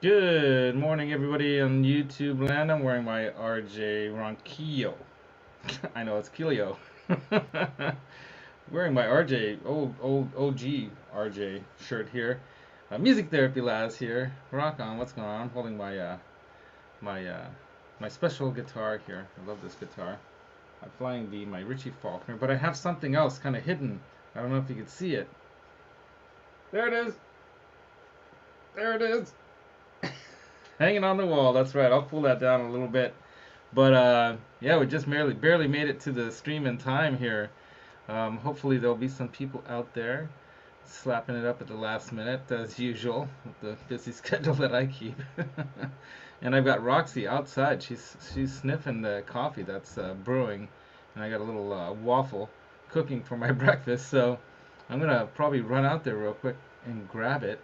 Good morning, everybody on YouTube land. I'm wearing my RJ Ronquillo. I know it's Kilio. Wearing my RJ, old OG RJ shirt here. Music Therapy Laz here. Rock on. What's going on? I'm holding my my special guitar here. I love this guitar. I'm flying my Richie Faulkner, but I have something else kind of hidden. I don't know if you can see it. There it is. There it is. Hanging on the wall. That's right. I'll pull that down a little bit. But yeah, we just barely made it to the stream in time here. Hopefully there'll be some people out there slapping it up at the last minute as usual with the busy schedule that I keep. And I've got Roxy outside. She's sniffing the coffee that's brewing, and I got a little waffle cooking for my breakfast. So I'm gonna probably run out there real quick and grab it.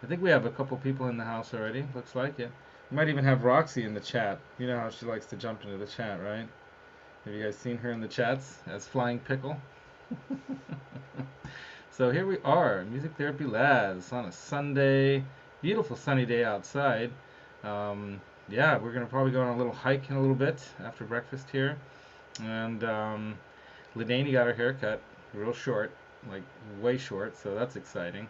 I think we have a couple people in the house already. Looks like it. We might even have Roxy in the chat. You know how she likes to jump into the chat, right? Have you guys seen her in the chats as Flying Pickle? So here we are, Music Therapy Laz on a Sunday, beautiful sunny day outside. Yeah, we're gonna probably go on a little hike in a little bit after breakfast here. And Ladaney got her haircut real short, like way short, so that's exciting.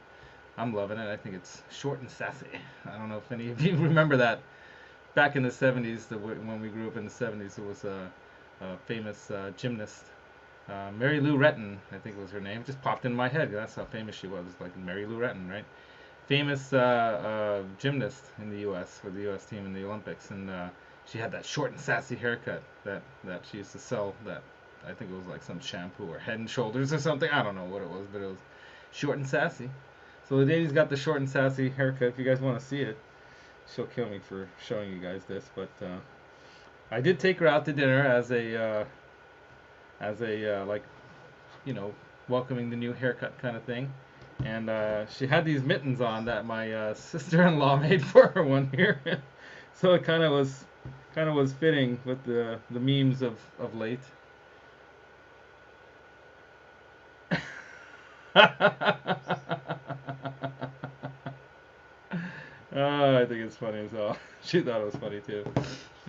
I'm loving it. I think it's short and sassy. I don't know if any of you remember that back in the 70s, when we grew up in the 70s, there was a famous gymnast, Mary Lou Retton, I think was her name. It just popped in my head. That's how famous she was, like Mary Lou Retton, right? Famous gymnast in the U.S. for the U.S. team in the Olympics, and she had that short and sassy haircut that she used to sell. That I think it was like some shampoo or Head and Shoulders or something. I don't know what it was, but it was short and sassy. So the lady's got the short and sassy haircut. If you guys want to see it, she'll kill me for showing you guys this, but I did take her out to dinner as a like you know welcoming the new haircut kind of thing, and she had these mittens on that my sister-in-law made for her one year, so it kind of was fitting with the memes of late. Oh, I think it's funny as hell. She thought it was funny too.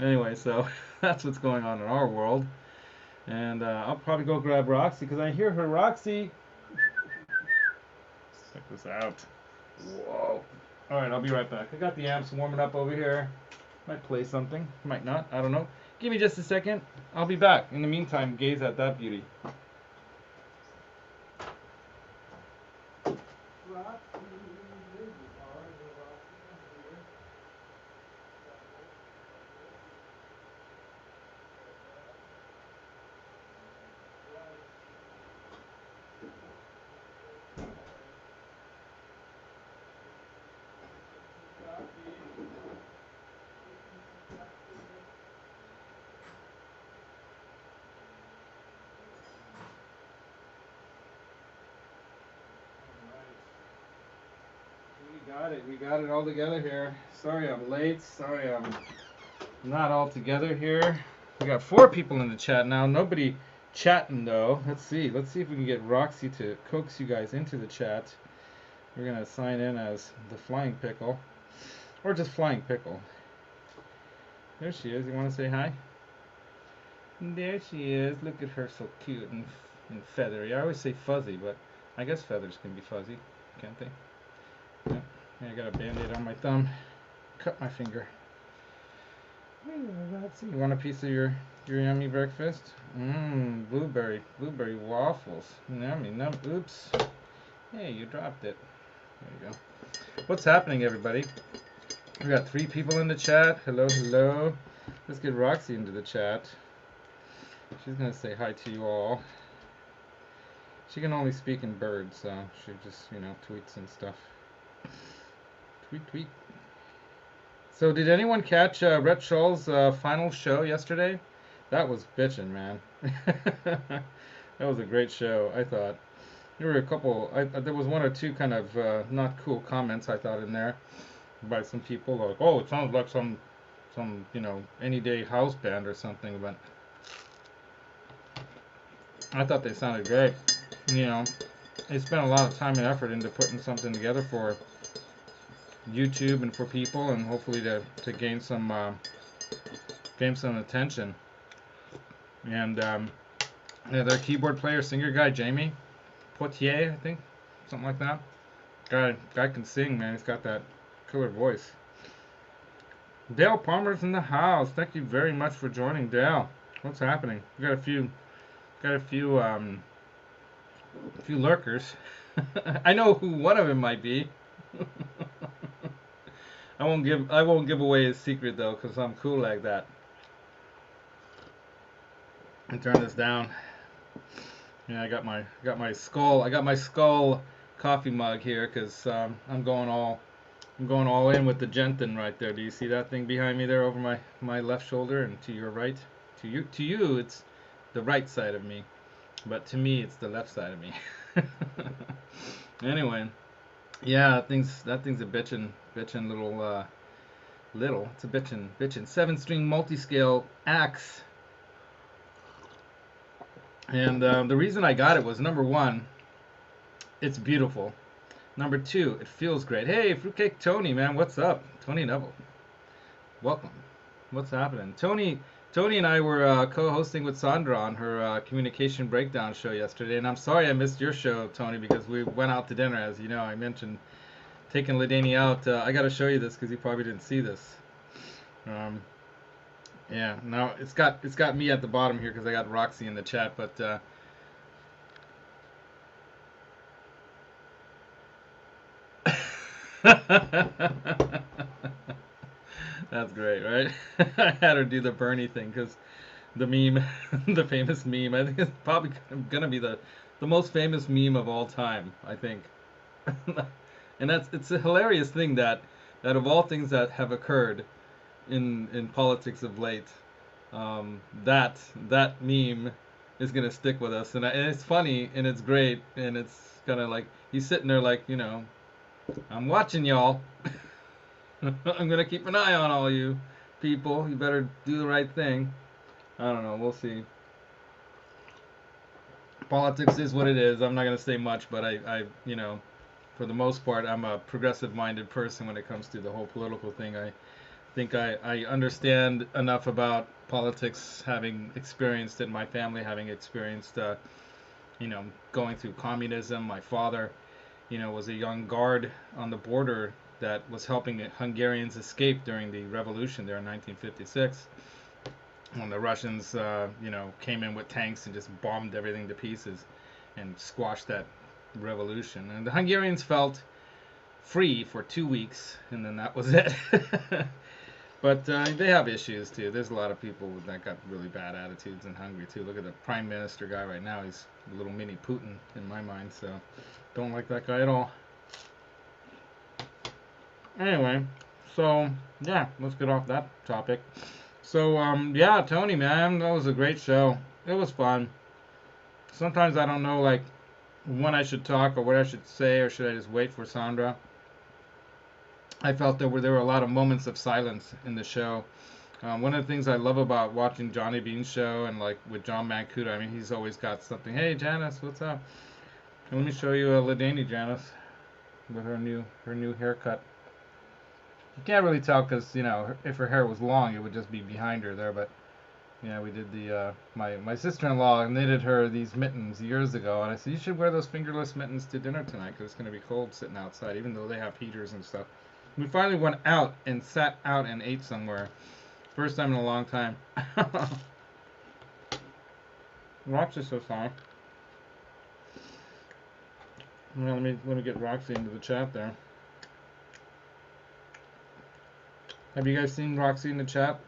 Anyway, so that's what's going on in our world. And I'll probably go grab Roxy because I hear her. Roxy, check this out. Whoa. All right, I'll be right back. I got the amps warming up over here. Might play something, might not. I don't know. Give me just a second. I'll be back. In the meantime, gaze at that beauty. We got it. We got it all together here. Sorry I'm late. Sorry I'm not all together here. We got 4 people in the chat now. Nobody chatting though. Let's see. Let's see if we can get Roxy to coax you guys into the chat. We're gonna sign in as the Flying Pickle, or just Flying Pickle. There she is. You want to say hi? There she is. Look at her, so cute and feathery. I always say fuzzy, but I guess feathers can be fuzzy, can't they? Yeah. I got a band-aid on my thumb. Cut my finger. Let's see. You want a piece of your yummy breakfast? Blueberry waffles. Yummy. Oops. Hey, you dropped it. There you go. What's happening, everybody? We got 3 people in the chat. Hello, hello. Let's get Roxy into the chat. She's gonna say hi to you all. She can only speak in bird, so she just tweets and stuff. Tweet. So did anyone catch Rhett Shull's final show yesterday? That was bitchin', man. That was a great show, I thought. There were a couple. There was 1 or 2 kind of not cool comments I thought in there by some people, like, "Oh, it sounds like some any day house band or something." But I thought they sounded great. They spent a lot of time and effort into putting something together for YouTube and for people, and hopefully to gain some attention. And yeah, their keyboard player, singer guy, Jamie Poitier, I think, something like that. Guy can sing, man. He's got that killer voice. Dale Palmer's in the house. Thank you very much for joining, Dale. What's happening? We got a few lurkers. I know who one of them might be. I won't give away his secret though, cause I'm cool like that. And turn this down. Yeah, I got my skull coffee mug here, cause I'm going all in with the Genton right there. Do you see that thing behind me there over my left shoulder and to your right? To you, it's the right side of me, but to me, it's the left side of me. Anyway, yeah, that thing's a bitchin' little. It's a bitchin' 7-string multi-scale axe. And the reason I got it was number one, it's beautiful. Number two, it feels great. Hey, Fruitcake Tony, man, what's up? Tony Neville, welcome. What's happening? Tony and I were co-hosting with Sandra on her communication breakdown show yesterday, and I'm sorry I missed your show, Tony, because we went out to dinner, as you know. I mentioned taking Ladani out. I got to show you this because you probably didn't see this. Yeah, now it's got me at the bottom here because I got Roxy in the chat, but that's great, right? I had her do the Bernie thing because the meme, the famous meme. I think it's probably gonna be the most famous meme of all time. I think, and it's a hilarious thing that of all things that have occurred in politics of late, that meme is gonna stick with us, and it's funny and it's great and it's kind of like he's sitting there like I'm watching y'all. I'm gonna keep an eye on all you people. You better do the right thing. I don't know. We'll see. Politics is what it is. I'm not gonna say much, but for the most part, I'm a progressive-minded person when it comes to the whole political thing. I think I understand enough about politics, having experienced it, my family having experienced, going through communism. My father, was a young guard on the border that was helping Hungarians escape during the revolution there in 1956. When the Russians, came in with tanks and just bombed everything to pieces and squashed that revolution. And the Hungarians felt free for 2 weeks, and then that was it. But they have issues too. There's a lot of people that got really bad attitudes in Hungary too. Look at the prime minister guy right now. He's a little mini Putin in my mind, so don't like that guy at all. Anyway, so yeah, let's get off that topic. So yeah, Tony, man, that was a great show. It was fun. Sometimes I don't know like when I should talk or what I should say, or should I just wait for Sandra. I felt there were a lot of moments of silence in the show. One of the things I love about watching Johnny Bean's show and like with John Mancuda, I mean, he's always got something. Hey, Janice, what's up? And let me show you Ladani Janice with her new haircut. You can't really tell because if her hair was long, it would just be behind her there. But yeah, we did the my sister-in-law knitted her these mittens years ago, and I said you should wear those fingerless mittens to dinner tonight because it's gonna be cold sitting outside, even though they have heaters and stuff. We finally went out and sat out and ate somewhere. First time in a long time. Roxy so sorry. Well, let me get Roxy into the chat there. Have you guys seen Roxy in the chat?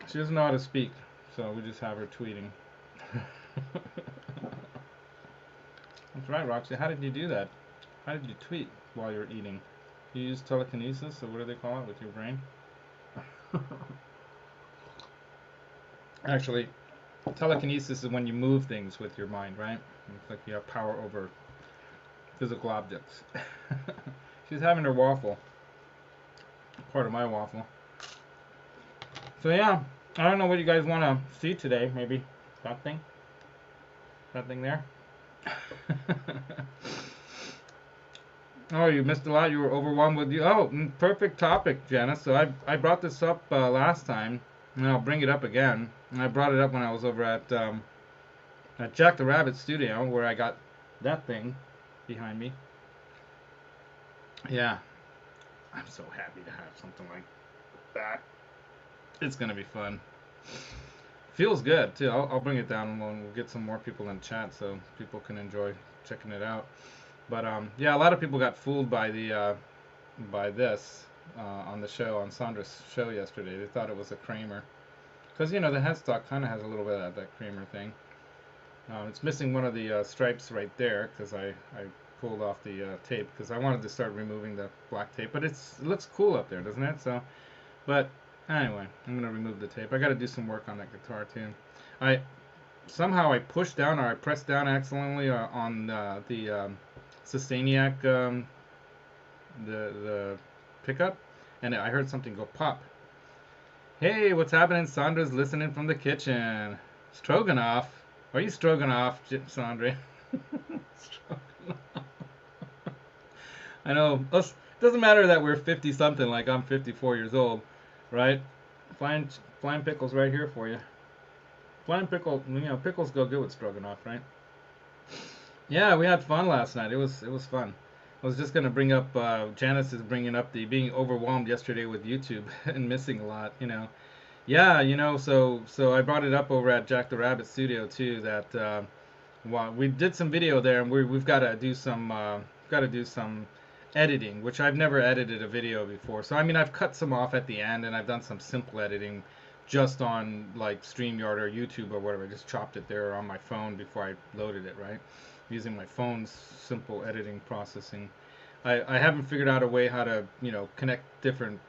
She doesn't know how to speak, so we just have her tweeting. That's right, Roxy. How did you do that? How did you tweet while you're eating? You use telekinesis, or what do they call it, with your brain? Actually, telekinesis is when you move things with your mind, right? It's like you have power over physical objects. She's having her waffle. Part of my waffle. So yeah, I don't know what you guys want to see today. Maybe that thing? That thing there? Oh, you missed a lot. You were overwhelmed with you. Oh, perfect topic, Janice. So I brought this up last time, and I'll bring it up again. And I brought it up when I was over at Jack the Rabbit Studio, where I got that thing behind me. Yeah, I'm so happy to have something like that. It's gonna be fun. Feels good too. I'll bring it down and we'll get some more people in chat so people can enjoy checking it out. But yeah, a lot of people got fooled by the by this on the show on Sandra's show yesterday. They thought it was a Kramer because you know the headstock kind of has a little bit of that Kramer thing. It's missing one of the stripes right there because I pulled off the tape because I wanted to start removing the black tape. But it looks cool up there, doesn't it? So, but anyway, I'm gonna remove the tape. I got to do some work on that guitar too. I somehow I pushed down or I pressed down accidentally on the Sustainiac the pickup, and I heard something go pop. Hey, what's happening? Sandra's listening from the kitchen. Stroganoff. Are you Stroganoff, Sandra? Stroganoff. I know. Us, doesn't matter that we're 50 something, like I'm 54 years old, right? Flying pickles right here for you. Flying pickle, you know, pickles go good with Stroganoff, right? Yeah, we had fun last night. It was fun. I was just gonna bring up. Janice is bringing up the being overwhelmed yesterday with YouTube and missing a lot. You know. Yeah, you know. So I brought it up over at Jack the Rabbit Studio too. That well, we did some video there, and we've got to do some editing, which I've never edited a video before. So I mean, I've cut some off at the end, and I've done some simple editing just on like StreamYard or YouTube or whatever. I just chopped it there on my phone before I loaded it, right? Using my phone's simple editing processing. I haven't figured out a way how to, you know, connect different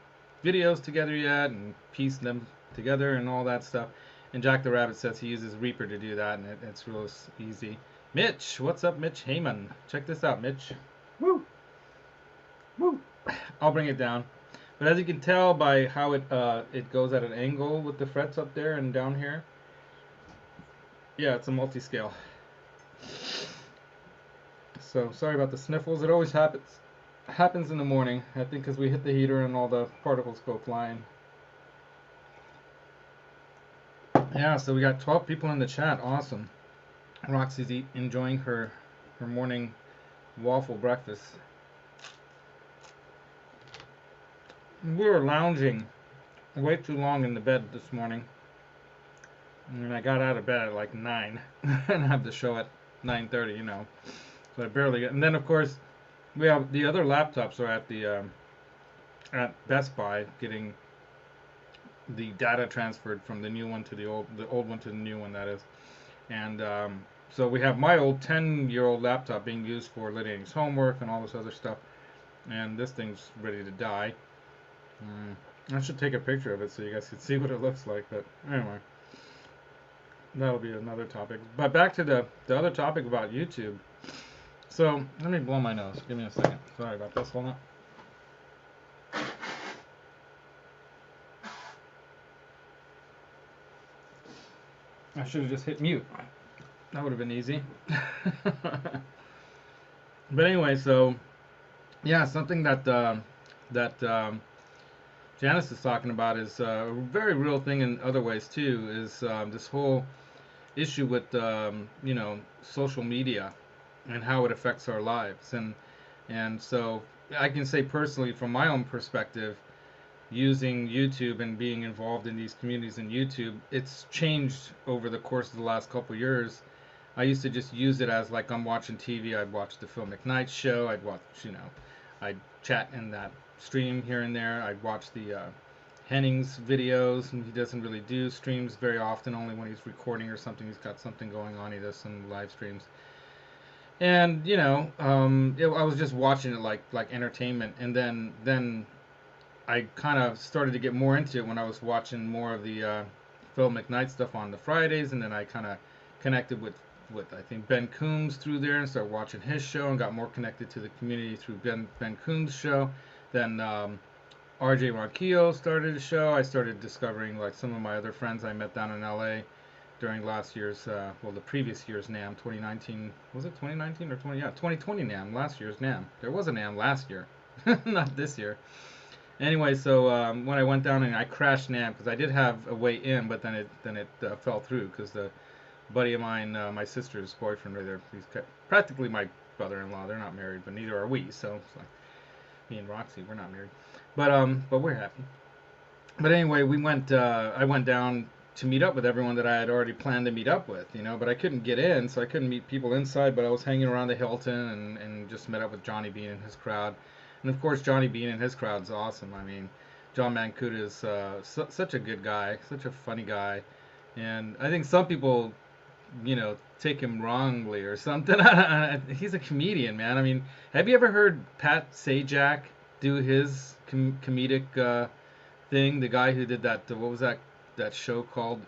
videos together yet and piece them together and all that stuff. And Jack the Rabbit says he uses Reaper to do that, and it's real easy. Mitch, what's up, Mitch Heyman? Check this out, Mitch. Woo, woo. I'll bring it down. But as you can tell by how it goes at an angle with the frets up there and down here, yeah, it's a multi-scale. So sorry about the sniffles. It always happens in the morning. I think because we hit the heater and all the particles go flying. Yeah, so we got 12 people in the chat. Awesome. Roxy's enjoying her morning waffle breakfast. We were lounging way too long in the bed this morning. And I got out of bed at like 9 and have the show at 9:30, you know. So I barely get. And then of course we have the other laptops are at the at Best Buy getting the data transferred from the new one to the old one to the new one, that is. And so we have my old 10-year-old laptop being used for Lydia's homework and all this other stuff, and this thing's ready to die. I should take a picture of it so you guys can see what it looks like, but anyway, that'll be another topic. But back to the other topic about YouTube. So let me blow my nose. Give me a second. Sorry about this. Hold on. I should have just hit mute. That would have been easy. But anyway, so yeah, something that Janice is talking about is a very real thing in other ways too. Is this whole issue with you know, social media and how it affects our lives, and so I can say personally from my own perspective, using YouTube and being involved in these communities in YouTube, it's changed over the course of the last couple years. I used to just use it as like I'm watching TV. I'd watch the Phil McKnight show. I'd watch, you know, I'd chat in that stream here and there. I'd watch the Henning's videos, and he doesn't really do streams very often. Only when he's recording or something, he's got something going on. He does some live streams. And you know, I was just watching it like entertainment, and then I kind of started to get more into it when I was watching more of the Phil McKnight stuff on the Fridays, and then I kind of connected with I think Ben Coombs through there and started watching his show and got more connected to the community through Ben Coombs' show. Then RJ Ronquillo started a show. I started discovering like some of my other friends I met down in LA during last year's, well, the previous year's NAM, 2019. Was it 2019 or 20? Yeah, 2020 NAM, last year's NAM. There was a NAM last year, not this year. Anyway, so when I went down and I crashed NAM because I did have a way in, but then it fell through because the buddy of mine, my sister's boyfriend, right there, practically my brother-in-law. They're not married, but neither are we. So it's like me and Roxy, we're not married, but we're happy. But anyway, we went. I went down to meet up with everyone that I had already planned to meet up with, But I couldn't get in, so I couldn't meet people inside. But I was hanging around the Hilton and just met up with Johnny Bean and his crowd. And of course, Johnny Bean and his crowd's awesome. I mean, John Mancuda is such a good guy, such a funny guy, and I think some people, take him wrongly or something. He's a comedian, man. I mean, have you ever heard Pat Sajak do his comedic thing? The guy who did that, what was that show called?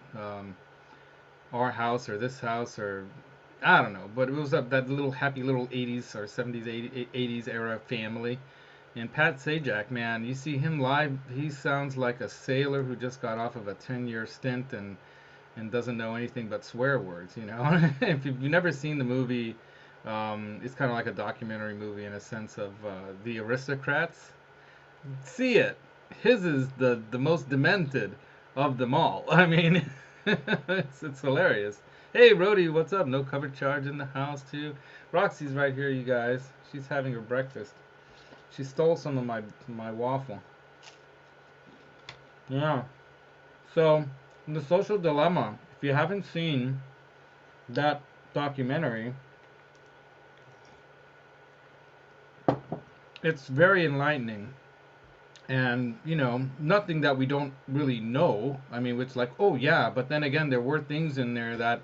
Our House or This House or I don't know, but it was that little happy little 80s or 70s, 80s era family. And Pat Sajak, man, you see him live, he sounds like a sailor who just got off of a 10-year stint and doesn't know anything but swear words. If you've never seen the movie, it's kind of like a documentary movie in a sense of The Aristocrats. See it. His is the most demented of them all. I mean, it's hilarious. Hey, Rhodey, what's up? No covered charge in the house, too. Roxy's right here, you guys. She's having her breakfast. She stole some of my waffle. Yeah. So, The Social Dilemma, if you haven't seen that documentary, it's very enlightening. And, nothing that we don't really know. I mean, it's like, oh, yeah, but then again, there were things in there that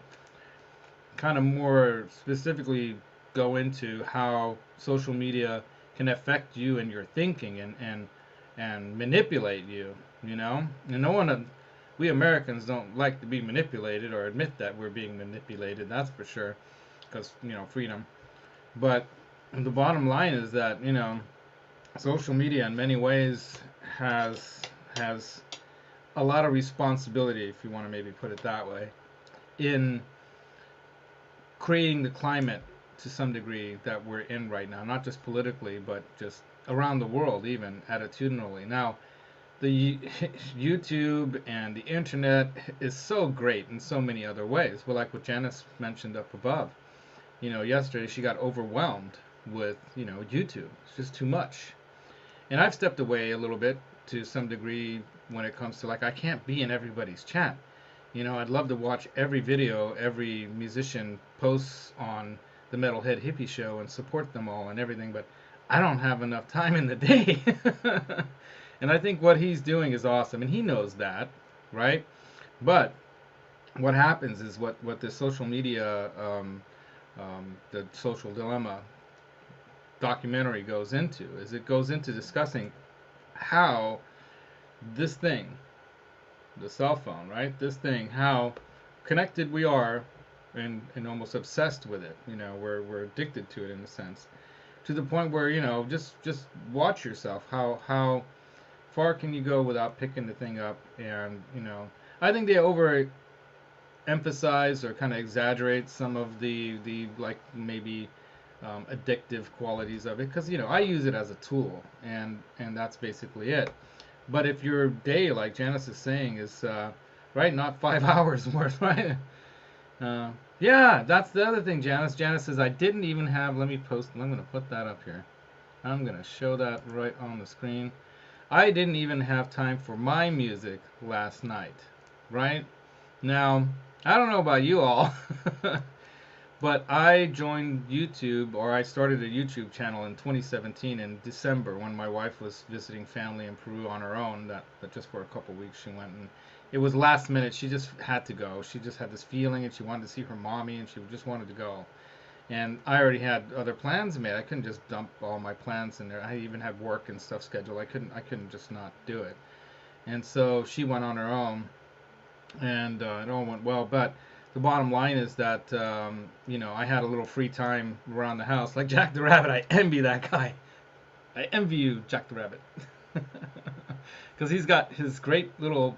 kind of more specifically go into how social media can affect you and your thinking and manipulate you, And no one, we Americans don't like to be manipulated or admit that we're being manipulated, that's for sure, because, freedom. But the bottom line is that, social media in many ways has a lot of responsibility, if you want to maybe put it that way, in creating the climate to some degree that we're in right now, not just politically, but just around the world, even attitudinally. Now, the YouTube and the internet is so great in so many other ways. Well, like what Janice mentioned up above, yesterday she got overwhelmed with, YouTube. It's just too much. And I've stepped away a little bit to some degree when it comes to, like, I can't be in everybody's chat. I'd love to watch every video every musician posts on the Metalhead Hippie Show and support them all and everything, but I don't have enough time in the day. And I think what he's doing is awesome, and he knows that, right? But what happens is what the social media, the Social Dilemma documentary goes into, is it goes into discussing how this thing, the cell phone, right? This thing, how connected we are and almost obsessed with it. We're addicted to it in a sense, to the point where, just watch yourself. How far can you go without picking the thing up? And, I think they emphasize or kind of exaggerate some of the like maybe addictive qualities of it, because I use it as a tool, and that's basically it. But if your day, like Janice is saying, is right, not 5 hours worth, right? Yeah, that's the other thing, Janice. Janice says I didn't even have. Let me post. I'm gonna put that up here. I'm gonna show that right on the screen. I didn't even have time for my music last night, right? Now, I don't know about you all, but I joined YouTube, or I started a YouTube channel in 2017 in December when my wife was visiting family in Peru on her own. That just for a couple weeks she went, and it was last minute. She just had to go. She just had this feeling, and she wanted to see her mommy, and she just wanted to go. And I already had other plans made. I couldn't just dump all my plans in there. I even had work and stuff scheduled. I couldn't just not do it. And so she went on her own, and it all went well. But the bottom line is that I had a little free time around the house. Like Jack the Rabbit, I envy that guy. I envy you, Jack the Rabbit, because he's got his great little,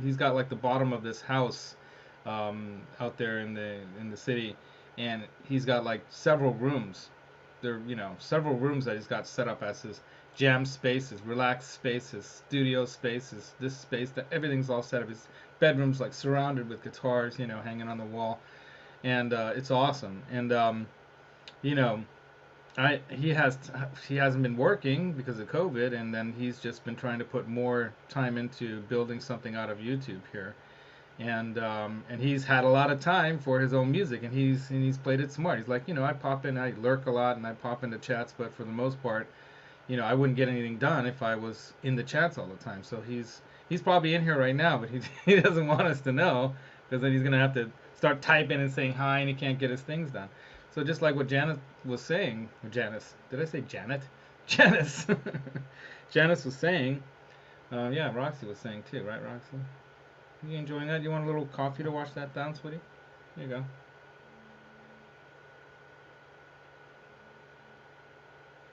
he's got like the bottom of this house out there in the city, and he's got like several rooms. There, several rooms that he's got set up as his jam space, his relaxed space, his studio space, his this space. That everything's all set up. His bedroom's like surrounded with guitars, hanging on the wall, and it's awesome. And you know, I he hasn't been working because of COVID, and then he's just been trying to put more time into building something out of YouTube here, and he's had a lot of time for his own music, and he's played it smart. He's like, I pop in, I lurk a lot, and I pop into chats, but for the most part, I wouldn't get anything done if I was in the chats all the time. So he's probably in here right now, but he doesn't want us to know because then he's gonna have to start typing and saying hi, and he can't get his things done. So just like what Janet was saying, or Janice, did I say Janet? Janice, Janice was saying, yeah, Roxy was saying too, right, Roxy? You enjoying that? You want a little coffee to wash that down, sweetie? There you go.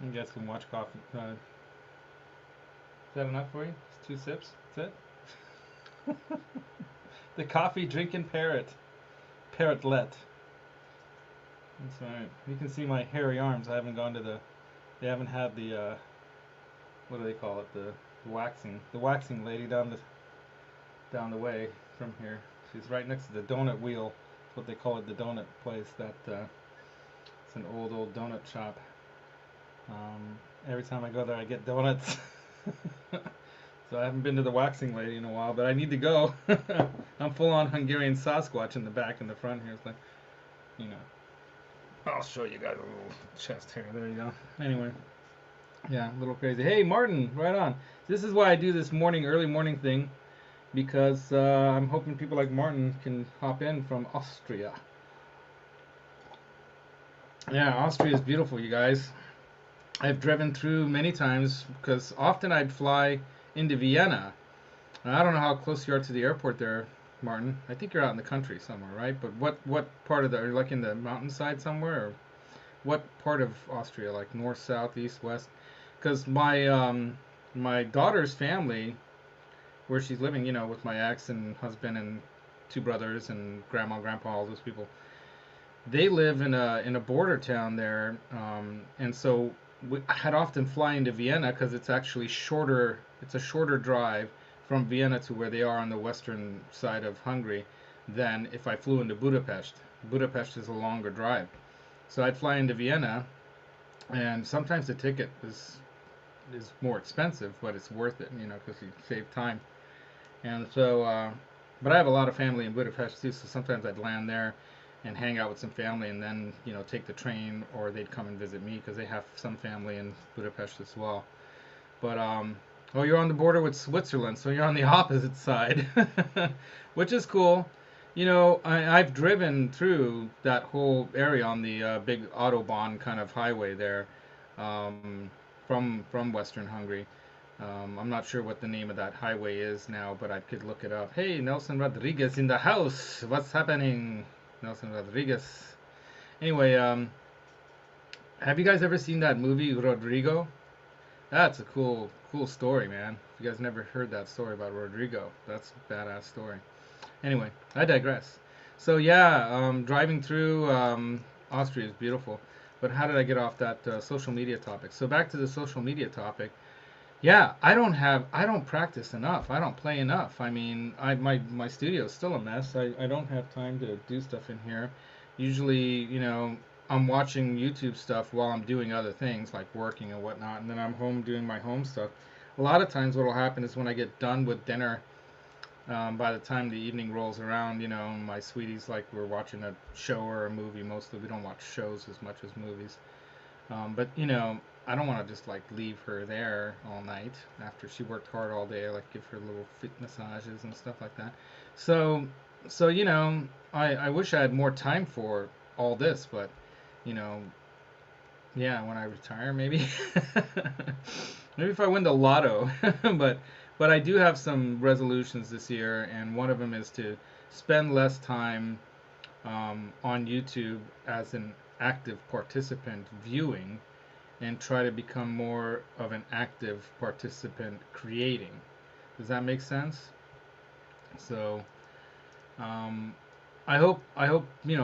You get some watch coffee. Is that enough for you? Just 2 sips? That's it? The coffee drinking parrot. Parrotlet. That's right. You can see my hairy arms. I haven't gone to they haven't had what do they call it? The waxing lady down the way from here. She's right next to the donut wheel. That's what they call it, the donut place. It's an old donut shop. Every time I go there, I get donuts. So I haven't been to the waxing lady in a while, but I need to go. I'm full on Hungarian Sasquatch in the back and the front here. It's like, you know. I'll show you guys a little chest hair. There you go. Anyway, yeah, a little crazy. Hey, Martin, right on. This is why I do this early morning thing, because I'm hoping people like Martin can hop in from Austria. Yeah, Austria is beautiful, you guys. I've driven through many times because often I'd fly into Vienna. I don't know how close you are to the airport there, Martin. I think you're out in the country somewhere, right? But what part of are you like in the mountainside somewhere, or what part of Austria, like north, south, east, west? Because my daughter's family, where she's living, with my ex and husband and 2 brothers and grandma, grandpa, all those people, they live in a border town there, and so I'd often fly into Vienna because it's actually shorter. It's a shorter drive from Vienna to where they are on the western side of Hungary than if I flew into Budapest. Budapest is a longer drive, so I'd fly into Vienna, and sometimes the ticket is more expensive, but it's worth it, because you save time. And so, but I have a lot of family in Budapest too, so sometimes I'd land there and hang out with some family, and then take the train, or they'd come and visit me because they have some family in Budapest as well. But oh, you're on the border with Switzerland, so you're on the opposite side, which is cool. I've driven through that whole area on the big autobahn kind of highway there, from Western Hungary. I'm not sure what the name of that highway is now, but I could look it up. Hey, Nelson Rodriguez in the house. What's happening, Nelson Rodriguez? Anyway, have you guys ever seen that movie Rodrigo? That's a cool story, man. If you guys never heard that story about Rodrigo, that's a badass story. Anyway, I digress. So yeah, driving through Austria is beautiful. But how did I get off that social media topic? So back to the social media topic. Yeah, I don't practice enough. I don't play enough. I mean, my studio is still a mess. I don't have time to do stuff in here. Usually, I'm watching YouTube stuff while I'm doing other things like working and whatnot, and then I'm home doing my home stuff. A lot of times, what'll happen is when I get done with dinner, by the time the evening rolls around, my sweetie's like we're watching a show or a movie. Mostly, we don't watch shows as much as movies. But I don't want to just like leave her there all night after she worked hard all day. I like give her little feet massages and stuff like that. So, I wish I had more time for all this, but you know, yeah, when I retire, maybe, maybe if I win the lotto. but but I do have some resolutions this year, and one of them is to spend less time on YouTube as an active participant viewing, and try to become more of an active participant creating. Does that make sense? So, um, I hope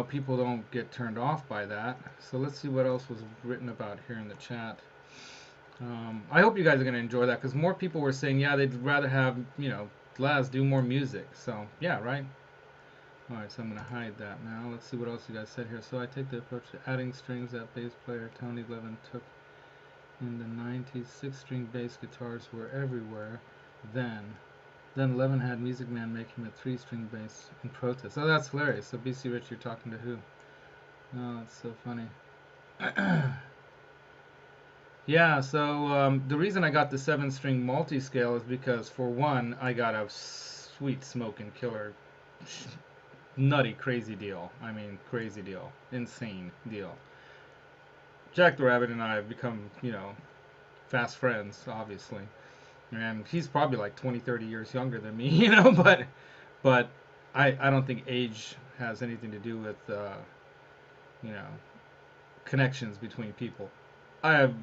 people don't get turned off by that. So let's see what else was written about here in the chat. I hope you guys are gonna enjoy that because more people were saying, yeah, they'd rather have Laz do more music. So yeah, right. All right, so I'm gonna hide that now. Let's see what else you guys said here. So I take the approach to adding strings that bass player Tony Levin took in the 90s. 6-string bass guitars were everywhere then. Then Levin had Music Man make him a 3-string bass in protest. Oh, that's hilarious. So BC Rich, you're talking to who? Oh, that's so funny. Yeah, so the reason I got the 7-string multi-scale is because, for one, I got a sweet smoking killer, nutty, crazy deal. I mean, crazy deal. Insane deal. Jack the Rabbit and I have become, fast friends, obviously. And he's probably like 20, 30 years younger than me, but I don't think age has anything to do with, you know, connections between people. I have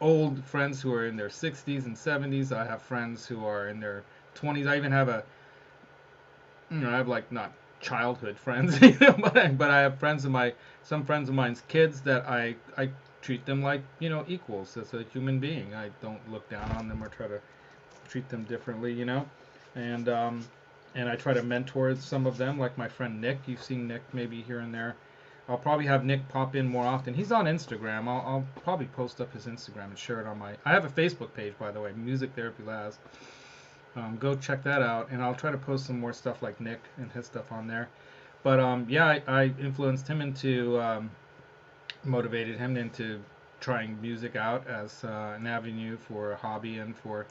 old friends who are in their 60s and 70s. I have friends who are in their 20s. I even have I have like not childhood friends, but I have some friends of mine's kids that I treat them like, equals as a human being. I don't look down on them or try to treat them differently. And and I try to mentor some of them, like my friend Nick. You've seen Nick maybe here and there. I'll probably have Nick pop in more often. He's on Instagram. I'll probably post up his Instagram and share it on my. I have a Facebook page, by the way, Music Therapy Laz. Go check that out, and I'll try to post some more stuff like Nick and his stuff on there. But yeah, I influenced him into, motivated him into trying music out as an avenue for a hobby and for,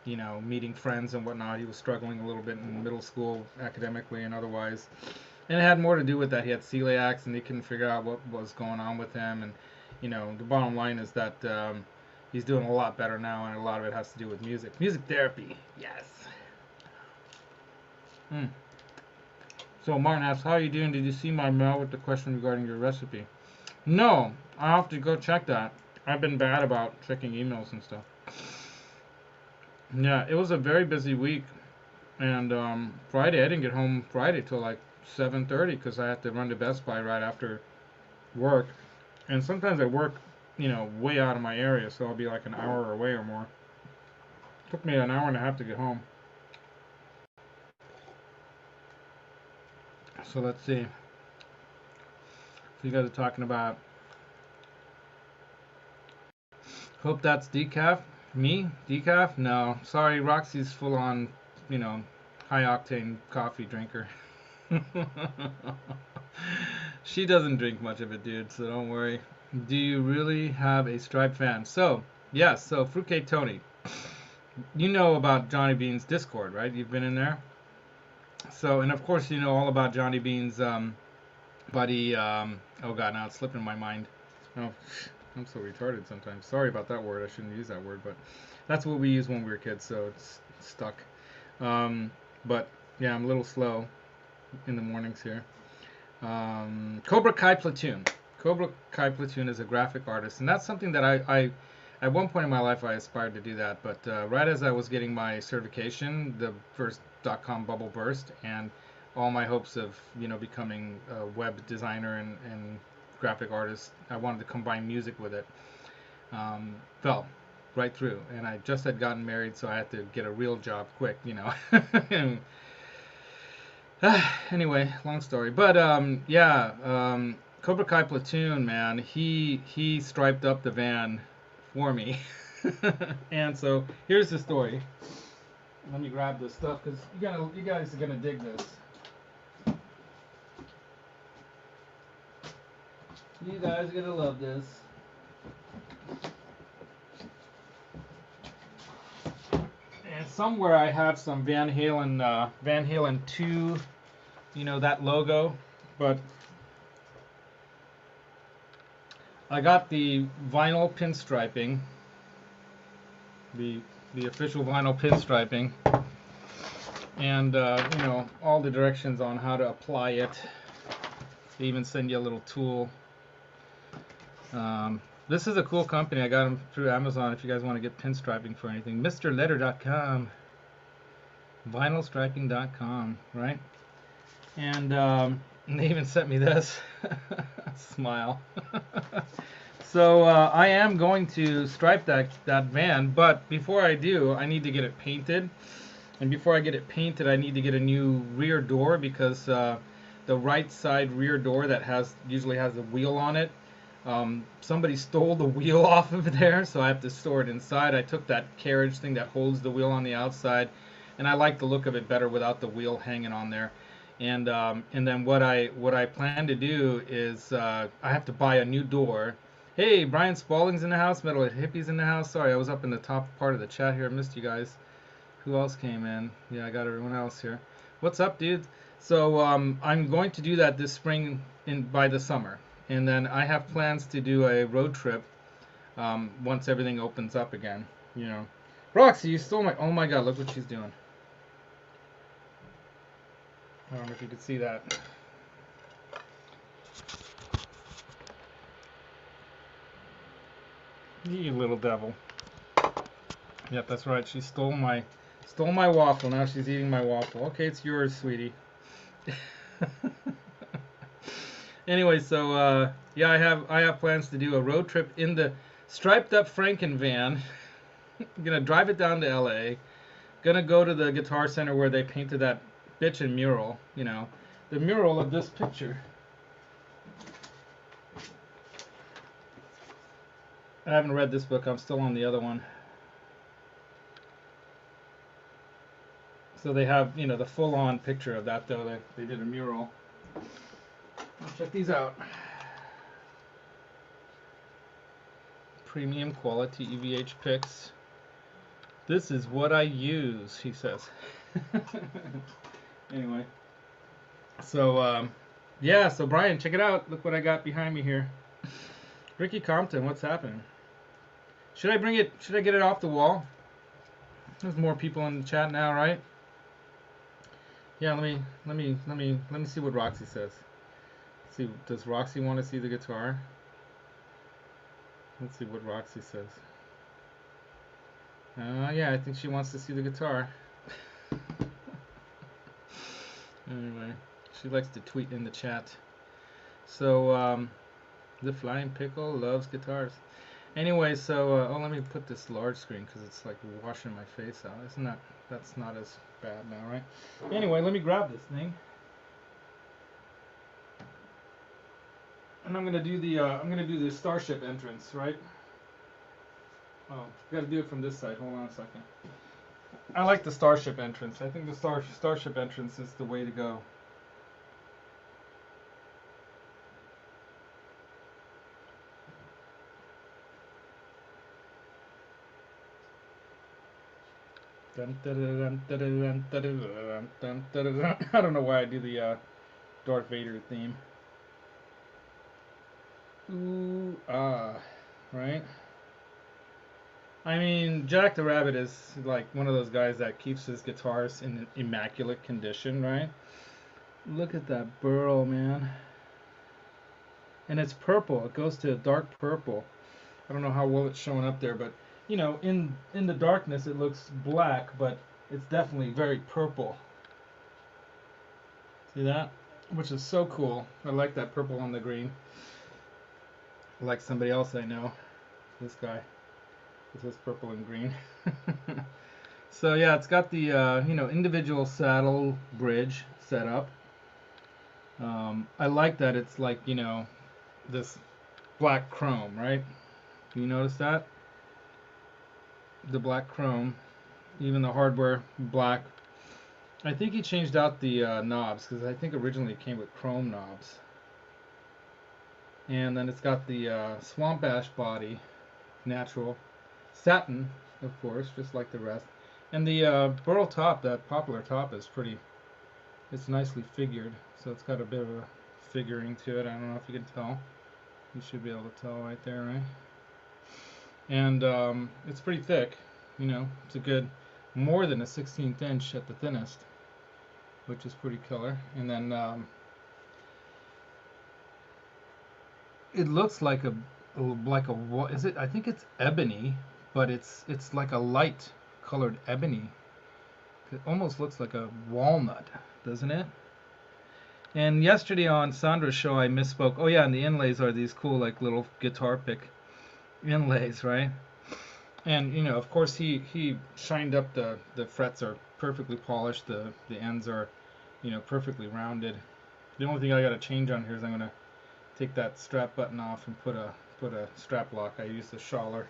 meeting friends and whatnot. He was struggling a little bit in middle school academically and otherwise. And it had more to do with that. He had celiacs, and they couldn't figure out what was going on with him. And the bottom line is that he's doing a lot better now, and a lot of it has to do with music. Music therapy, yes. Mm. So Martin asks, "How are you doing? Did you see my mail with the question regarding your recipe?" No, I'll have to go check that. I've been bad about checking emails and stuff. Yeah, it was a very busy week, and Friday I didn't get home Friday till like 7:30 because I had to run to Best Buy right after work. And sometimes I work, way out of my area, so I'll be like an hour away or more. It took me an hour and a half to get home. So let's see. So you guys are talking about. Hope that's decaf. Me? Decaf? No. Sorry, Roxy's full on, high octane coffee drinker. She doesn't drink much of it, dude, so don't worry. Do you really have a Stripe fan? So, yes, so Fruitcake Tony. You know about Johnny Bean's Discord, right? You've been in there? So, and of course you know all about Johnny Bean's buddy, oh god, now it's slipping my mind. Oh, I'm so retarded sometimes. Sorry about that word. I shouldn't use that word, but that's what we used when we were kids, so it's stuck. But yeah, I'm a little slow in the mornings here. Cobra Kai Platoon. Cobra Kai Platoon is a graphic artist, and that's something that I at one point in my life I aspired to do that, but right as I was getting my certification, the first .com bubble burst, and all my hopes of becoming a web designer and graphic artist, I wanted to combine music with it, fell right through, and I just had gotten married, so I had to get a real job quick, Anyway, long story, but yeah, Cobra Kai Platoon, man, he striped up the van for me, and so here's the story. Let me grab this stuff because you guys are gonna dig this. You guys are gonna love this. And somewhere I have some Van Halen 2, that logo, but I got the vinyl pinstriping, the official vinyl pinstriping, and all the directions on how to apply it. They even send you a little tool. This is a cool company. I got them through Amazon if you guys want to get pinstriping for anything. MrLetter.com. Vinylstriping.com, right? And And they even sent me this. Smile. So I am going to stripe that van, but before I do, I need to get it painted. And before I get it painted, I need to get a new rear door because the right side rear door that usually has a wheel on it, somebody stole the wheel off of there, so I have to store it inside. I took that carriage thing that holds the wheel on the outside, and I like the look of it better without the wheel hanging on there. And then what I plan to do is I have to buy a new door. Hey, Brian Spalding's in the house. Metal Hippie's in the house. Sorry, I was up in the top part of the chat here. I missed you guys. Who else came in? Yeah, I got everyone else here. What's up, dude? So I'm going to do that this spring by the summer, and then I have plans to do a road trip once everything opens up again. You know, Roxy, you stole my. Oh my God, look what she's doing. I don't know if you could see that. You little devil. Yep, that's right. She stole my waffle. Now she's eating my waffle. Okay, it's yours, sweetie. Anyway, so yeah, I have plans to do a road trip in the striped up Franken van. Gonna drive it down to LA. Gonna go to the Guitar Center where they painted that bitchin' mural. You know, the mural of this picture. I haven't read this book. I'm still on the other one. So they have, you know, the full-on picture of that, though. They did a mural. Check these out. Premium quality EVH picks. This is what I use, he says. Anyway. So, yeah, so Brian, check it out. Look what I got behind me here. Ricky Compton, what's happening? Should I get it off the wall? There's more people in the chat now, right? Yeah, let me see what Roxy says. Let's see, does Roxy want to see the guitar? Let's see what Roxy says. Yeah, I think she wants to see the guitar. Anyway, she likes to tweet in the chat. So, the Flying Pickle loves guitars. Anyway, so let me put this large screen because it's like washing my face out. That's not as bad now, right? Anyway, let me grab this thing, and I'm gonna do the Starship entrance, right? Oh, got to do it from this side. Hold on a second. I like the Starship entrance. I think the Starship entrance is the way to go. I don't know why I do the Darth Vader theme. Ooh, ah, right? I mean, Jack the Rabbit is like one of those guys that keeps his guitars in immaculate condition, right? Look at that burl, man. And it's purple. It goes to a dark purple. I don't know how well it's showing up there, but you know, in the darkness it looks black, but it's definitely very purple. See that? Which is so cool. I like that purple on the green. Like somebody else I know. This guy. With his purple and green. So yeah, it's got the you know, individual saddle bridge set up. I like that it's like, you know, this black chrome, right? You notice that? The black chrome, even the hardware black. I think he changed out the knobs because I think originally it came with chrome knobs. And then it's got the Swamp Ash body, natural satin, of course, just like the rest. And the burl top, that poplar top, is pretty. It's nicely figured, so it's got a bit of a figuring to it. I don't know if you can tell. You should be able to tell right there, right? And it's pretty thick, you know. It's a good, more than a 16th inch at the thinnest, which is pretty killer. And then it looks like is it? I think it's ebony, but it's like a light colored ebony. It almost looks like a walnut, doesn't it? And yesterday on Sandra's show, I misspoke. Oh yeah, and the inlays are these cool like little guitar pick inlays, right? And of course, he shined up the frets are perfectly polished. The ends are, perfectly rounded. The only thing I got to change on here is I'm gonna take that strap button off and put a strap lock. I use the Shaler,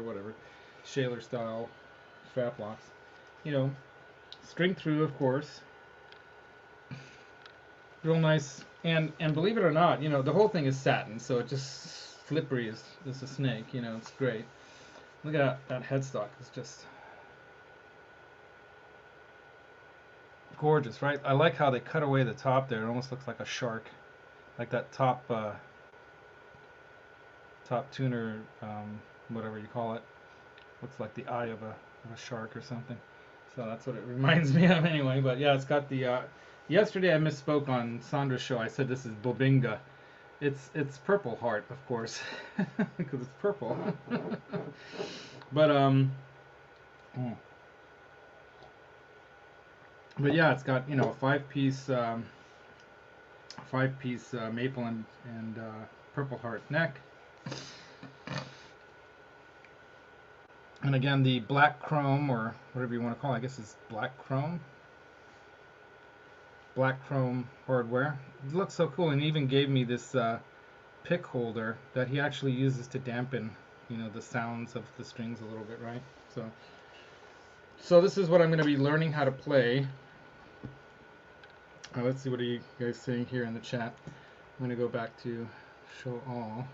whatever, Shaler style strap locks. You know, string through, of course. Real nice, and believe it or not, the whole thing is satin, so it just slippery as a snake. It's great. Look at that headstock. It's just gorgeous, right? I like how they cut away the top there. It almost looks like a shark, like that top tuner, whatever you call it. Looks like the eye of a shark or something. So that's what it reminds me of anyway. But yeah, it's got the. Yesterday I misspoke on Sandra's show. I said this is Bobinga. It's Purple Heart, of course, because it's purple. But but yeah, it's got a five piece maple and Purple Heart neck. And again, the black chrome, or whatever you want to call it, I guess it's black chrome hardware. It looks so cool, and he even gave me this pick holder that he actually uses to dampen, the sounds of the strings a little bit, right? So this is what I'm going to be learning how to play. Let's see, what are you guys saying here in the chat? I'm going to go back to show all.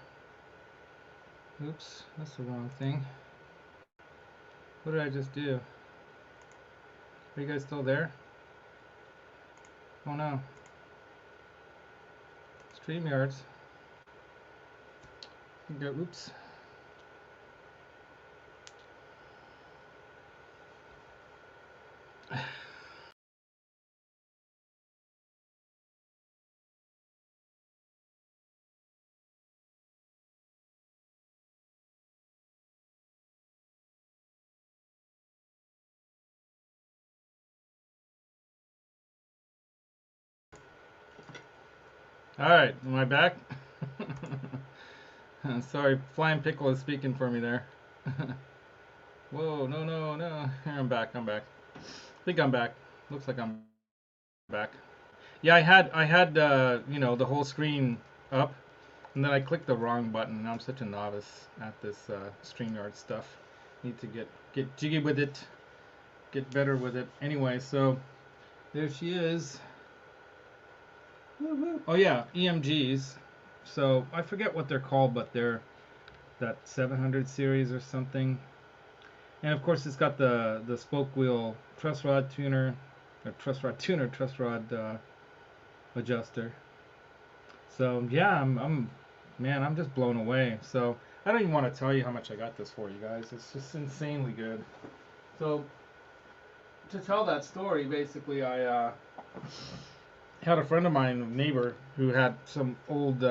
Oops, that's the wrong thing. What did I just do? Are you guys still there? Oh no. StreamYards. Oops. Alright, am I back? Sorry, Flying Pickle is speaking for me there. Whoa, no. Here, I'm back. I think I'm back. Looks like I'm back. Yeah, I had the whole screen up, and then I clicked the wrong button. I'm such a novice at this StreamYard stuff. Need to get jiggy with it, get better with it. Anyway, so there she is. Oh yeah, EMGs. So I forget what they're called, but they're that 700 series or something. And of course, it's got the spoke wheel truss rod tuner, truss rod adjuster. So yeah, I'm just blown away. So I don't even want to tell you how much I got this for, you guys. It's just insanely good. So to tell that story, basically, I had a friend of mine, a neighbor, who had some old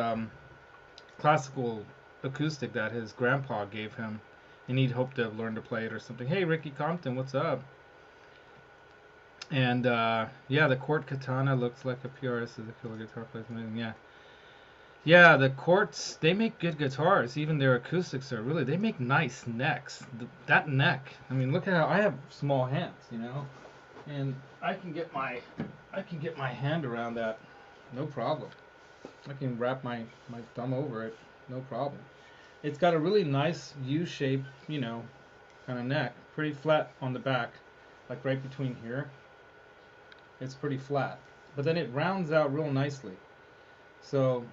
classical acoustic that his grandpa gave him, and he'd hoped to learn to play it or something. Hey, Ricky Compton, what's up? And yeah, the Cort Katana looks like a PRS is a killer guitar, plays amazing. Yeah, the Corts, they make good guitars. Even their acoustics are they make nice necks. That neck, I mean, look at how I have small hands, and I can get my hand around that, no problem. I can wrap my thumb over it, no problem. It's got a really nice U-shaped, kind of neck, pretty flat on the back, like right between here. It's pretty flat, but then it rounds out real nicely. So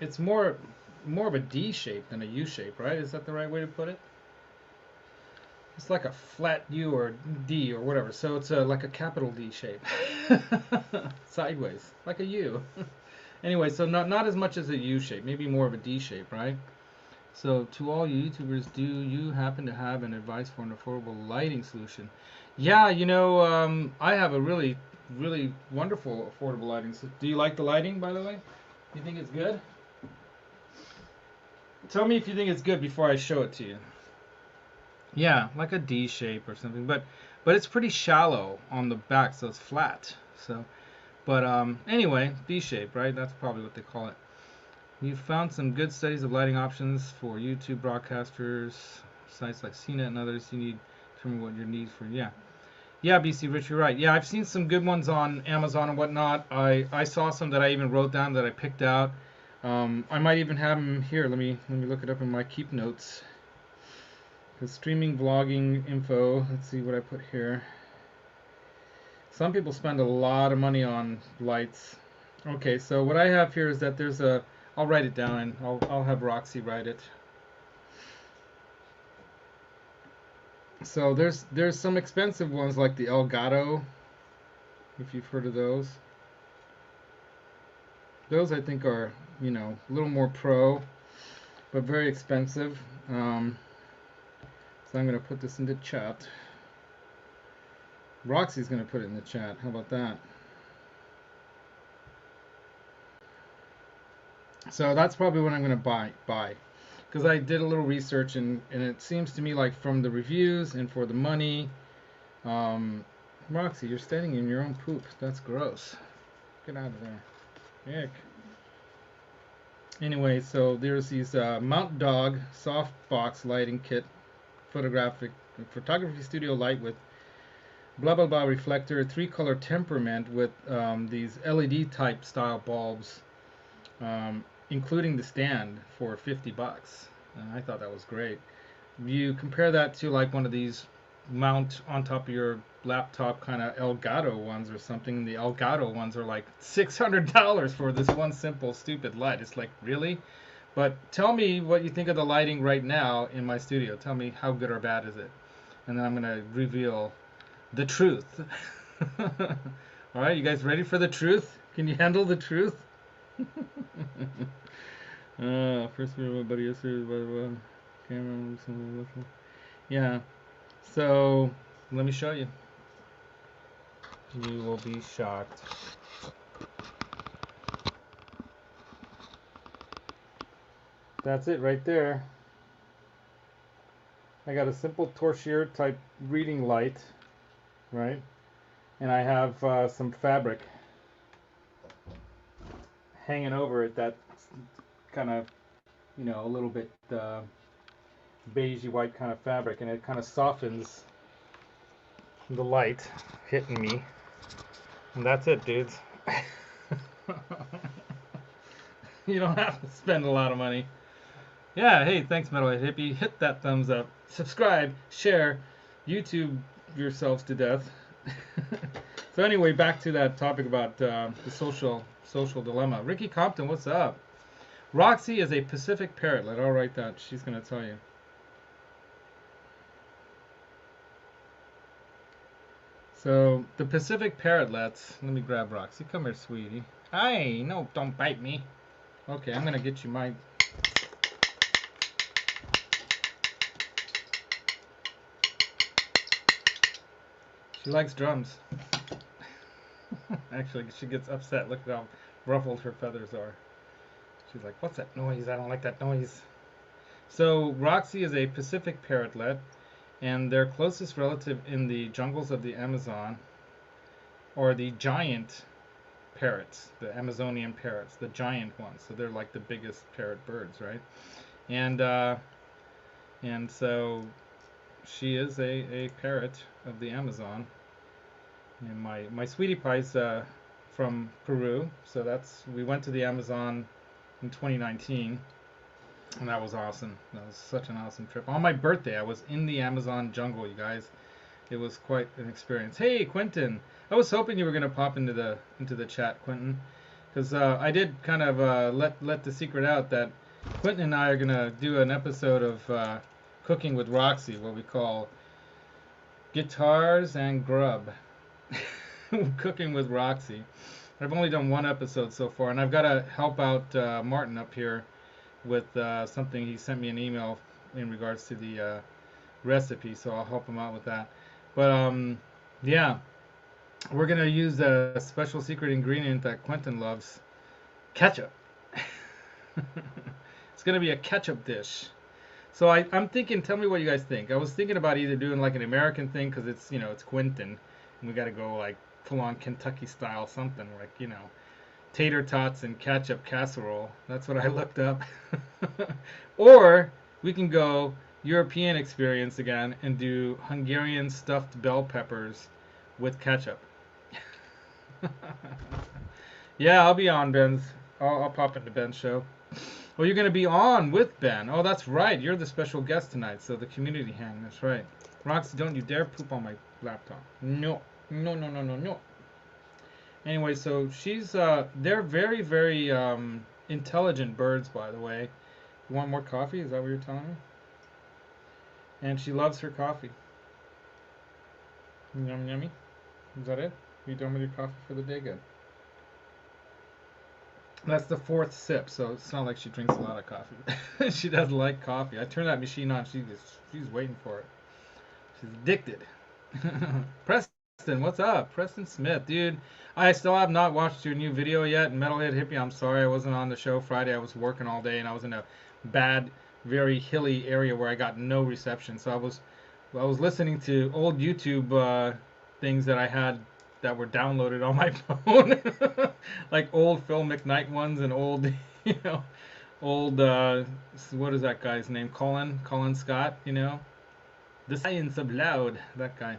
it's more of a D shape than a U shape, right? Is that the right way to put it? It's like a flat U or D or whatever. So it's like a capital D shape, sideways, like a U. Anyway, so not as much as a U shape, maybe more of a D shape, right? So to all you YouTubers, do you happen to have an advice for an affordable lighting solution? Yeah, I have a really, really wonderful affordable lighting. So do you like the lighting, by the way? You think it's good? Tell me if you think it's good before I show it to you. Yeah, like a D shape or something, but it's pretty shallow on the back, so it's flat. So But anyway, V-shape, right? That's probably what they call it. You found some good studies of lighting options for YouTube broadcasters, sites like CNET and others. You need to determine what your needs for. Yeah. Yeah, BC Rich, you're right. Yeah, I've seen some good ones on Amazon and whatnot. I saw some that I even wrote down that I picked out. I might even have them here. Let me look it up in my keep notes. The streaming vlogging info. Let's see what I put here. Some people spend a lot of money on lights. Okay, so what I have here is that there's a. I'll write it down and I'll have Roxy write it. So there's some expensive ones like the Elgato, if you've heard of those. Those I think are, a little more pro, but very expensive. So I'm going to put this in the chat. Roxy's going to put it in the chat. How about that? So that's probably what I'm going to buy. Because I did a little research and it seems to me like from the reviews and for the money, Roxy, you're standing in your own poop. That's gross. Get out of there. Ick. Anyway, so there's these Mount Dog softbox lighting kit, photography studio light with blah blah blah reflector, 3-color temperament with these LED type style bulbs, including the stand for $50. And I thought that was great. You compare that to like one of these mount on top of your laptop kind of Elgato ones or something. The Elgato ones are like $600 for this one simple stupid light. It's like, really? But tell me what you think of the lighting right now in my studio. Tell me how good or bad is it. And then I'm going to reveal the truth. All right, you guys ready for the truth? Can you handle the truth? First video, my buddy yesterday, camera, yeah. So let me show you. You will be shocked. That's it right there. I got a simple torchlight type reading light, right? And I have some fabric hanging over it that kind of, a little bit beigey white kind of fabric, and it kind of softens the light hitting me. And that's it, dudes. You don't have to spend a lot of money. Yeah, hey, thanks, Metalhead Hippie. Hit that thumbs up. Subscribe, share, YouTube yourselves to death. So anyway, back to that topic about the social dilemma. Ricky Compton, what's up? Roxy is a Pacific parrotlet. I'll write that. She's going to tell you. So the Pacific parrotlets. Let me grab Roxy. Come here, sweetie. Hey, no, don't bite me. Okay, I'm going to get you my... She likes drums. Actually, she gets upset. Look at how ruffled her feathers are. She's like, what's that noise? I don't like that noise. So Roxy is a Pacific parrotlet, and their closest relative in the jungles of the Amazon are the giant parrots, the Amazonian parrots, the giant ones. So they're like the biggest parrot birds, right? And so she is a parrot of the Amazon. And my sweetie pie's from Peru, so we went to the Amazon in 2019, and that was awesome. That was such an awesome trip. On my birthday, I was in the Amazon jungle, you guys. It was quite an experience. Hey, Quentin, I was hoping you were gonna pop into the chat, Quentin, because I did kind of let the secret out that Quentin and I are gonna do an episode of Cooking with Roxy, what we call Guitars and Grub. Cooking with Roxy. I've only done one episode so far, and I've got to help out Martin up here with something. He sent me an email in regards to the recipe, so I'll help him out with that. But yeah, we're gonna use a special secret ingredient that Quentin loves: ketchup. It's gonna be a ketchup dish. So I'm thinking. Tell me what you guys think. I was thinking about either doing like an American thing because it's it's Quentin, and we got to go like full-on Kentucky style something like, tater tots and ketchup casserole. That's what I looked up. Or we can go European experience again and do Hungarian stuffed bell peppers with ketchup. Yeah, I'll be on Ben's. I'll pop into Ben's show. Oh, you're going to be on with Ben. Oh, that's right. You're the special guest tonight, so the community hang. That's right. Roxy, don't you dare poop on my laptop. No. No, no, no, no, no. Anyway, so they're very, very intelligent birds, by the way. You want more coffee? Is that what you're telling me? And she loves her coffee. Yum, yummy. Is that it? You done with your coffee for the day? Good. That's the fourth sip, so it's not like she drinks a lot of coffee. She doesn't like coffee. I turn that machine on. She's waiting for it. She's addicted. Preston, what's up? Preston Smith, dude. I still have not watched your new video yet. Metalhead Hippie, I'm sorry I wasn't on the show Friday. I was working all day and I was in a bad, very hilly area where I got no reception. So I was listening to old YouTube things that I had that were downloaded on my phone, like old Phil McKnight ones and old, old what is that guy's name? Colin Scott, The Science of Loud, that guy.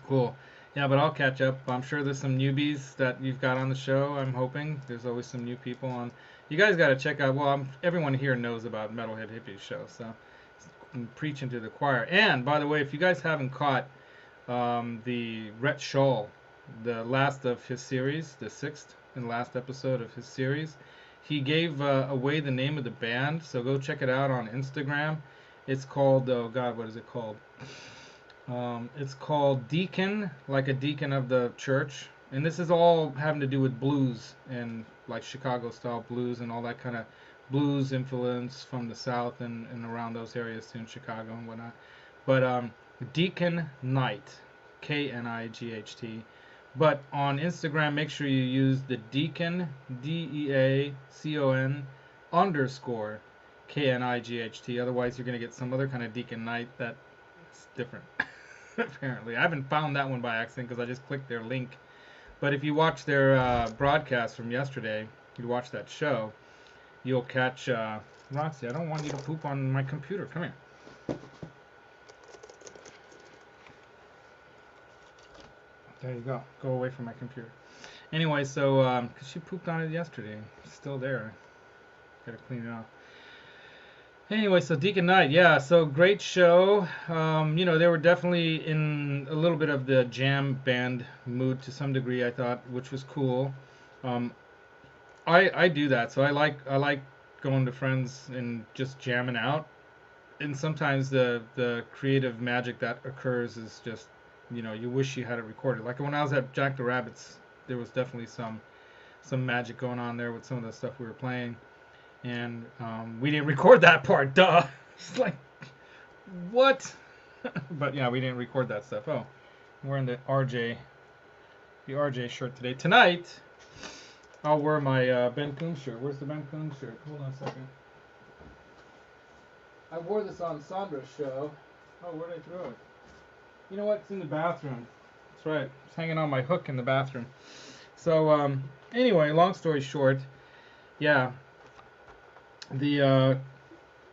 Cool. Yeah, but I'll catch up. I'm sure there's some newbies that you've got on the show. I'm hoping there's always some new people on. You guys got to check out. Well, everyone here knows about Metalhead Hippie's show, so I'm preaching to the choir. And by the way, if you guys haven't caught the Rhett Shull, the last of his series, the sixth and last episode of his series, he gave away the name of the band. So go check it out on Instagram. It's called, oh God, what is it called? It's called Deacon, like a deacon of the church. And this is all having to do with blues and like Chicago style blues and all that kind of blues influence from the South and around those areas too, in Chicago and whatnot. But Deacon Knight, Knight. But on Instagram, make sure you use the Deacon, DEACON _ KNIGHT. Otherwise, you're going to get some other kind of Deacon Knight that's different. Apparently, I haven't found that one by accident because I just clicked their link. But if you watch their broadcast from yesterday, you watch that show, you'll catch Roxy. I don't want you to poop on my computer. Come here. There you go. Go away from my computer. Anyway, so because she pooped on it yesterday, it's still there. Gotta clean it off. Anyway, so Deacon Knight, yeah, so great show. They were definitely in a little bit of the jam band mood to some degree, I thought, which was cool. I do that, so I like going to friends and just jamming out. And sometimes the creative magic that occurs is just, you wish you had it recorded. Like when I was at Jack the Rabbit's, there was definitely some magic going on there with some of the stuff we were playing. And we didn't record that part, duh. It's like, what? But yeah, we didn't record that stuff. Oh, I'm wearing the RJ shirt today. Tonight, I'll wear my Ben Coon shirt. Where's the Ben Coon shirt? Hold on a second. I wore this on Sandra's show. Oh, where did I throw it? You know what? It's in the bathroom. That's right. It's hanging on my hook in the bathroom. So, anyway, long story short, yeah. There's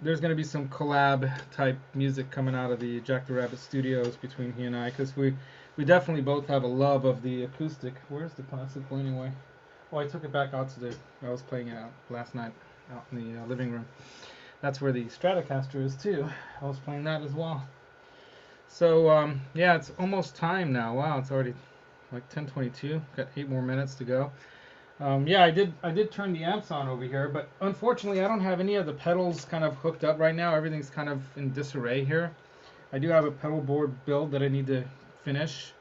going to be some collab type music coming out of the Jack the Rabbit studios between he and I, because we definitely both have a love of the acoustic. Where's the classical anyway? Oh, I took it back out I was playing it out last night out in the living room. That's where the Stratocaster is too. I was playing that as well. So yeah, it's almost time now. Wow, it's already like 10:22. Got 8 more minutes to go. Yeah, I did turn the amps on over here, but unfortunately I don't have any of the pedals kind of hooked up right now. Everything's kind of in disarray here. I do have a pedal board build that I need to finish,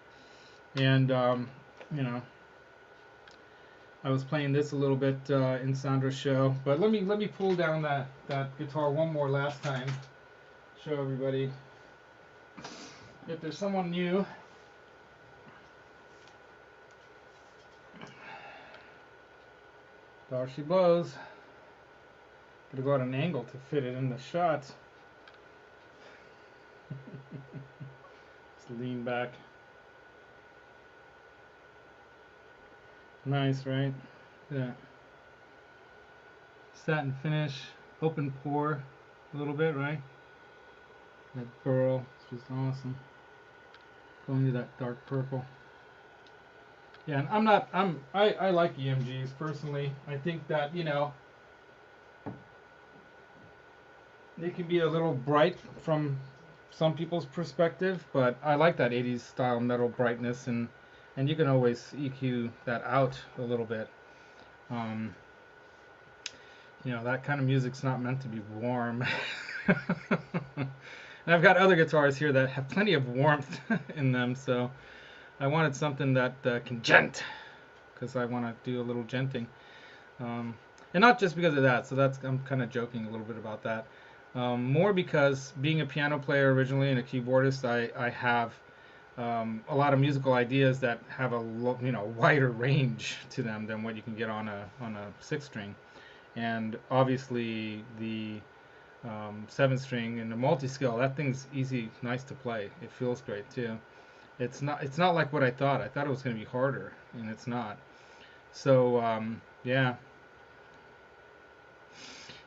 and I was playing this a little bit in Sandra's show. But let me pull down that guitar one more last time. Show everybody if there's someone new. There she blows. Gotta go at an angle to fit it in the shot. Just lean back. Nice, right? Yeah. Satin finish, open pore, a little bit, right? That burl, it's just awesome. Going to that dark purple. Yeah, and I like EMGs personally. I think that, they can be a little bright from some people's perspective, but I like that 80s style metal brightness, and you can always EQ that out a little bit. Um, that kind of music's not meant to be warm. And I've got other guitars here that have plenty of warmth in them, so I wanted something that can gent, because I want to do a little genting. Um, and not just because of that, so I'm kind of joking a little bit about that. More because being a piano player originally and a keyboardist, I have a lot of musical ideas that have a wider range to them than what you can get on a six string. And obviously the seven string and the multi scale, that thing's easy, nice to play. It feels great too. It's not like what I thought. I thought it was going to be harder, and it's not. So yeah.